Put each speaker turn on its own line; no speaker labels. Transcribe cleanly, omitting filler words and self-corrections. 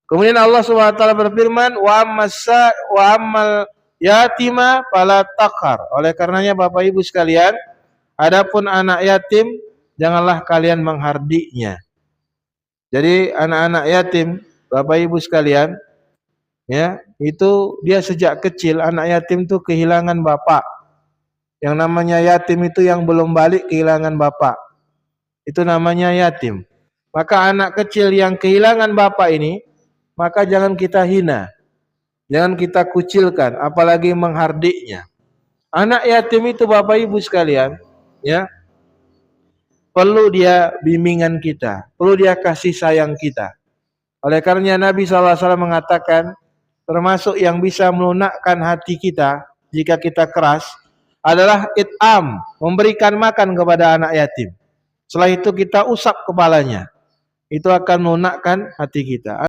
Kemudian Allah Subhanahu wa taala berfirman, wa ammal yatima fala taqhar. Oleh karenanya Bapak Ibu sekalian, adapun anak yatim janganlah kalian menghardiknya. Jadi anak-anak yatim, Bapak Ibu sekalian, ya, itu dia sejak kecil anak yatim itu kehilangan bapak. Yang namanya yatim itu yang belum balik kehilangan bapak. Itu namanya yatim. Maka anak kecil yang kehilangan bapak ini, maka jangan kita hina. Jangan kita kucilkan, apalagi menghardiknya. Anak yatim itu Bapak Ibu sekalian, ya, perlu dia bimbingan kita, perlu dia kasih sayang kita. Oleh karenanya Nabi SAW mengatakan, termasuk yang bisa melunakkan hati kita jika kita keras adalah it'am, memberikan makan kepada anak yatim. Setelah itu kita usap kepalanya, itu akan melunakkan hati kita.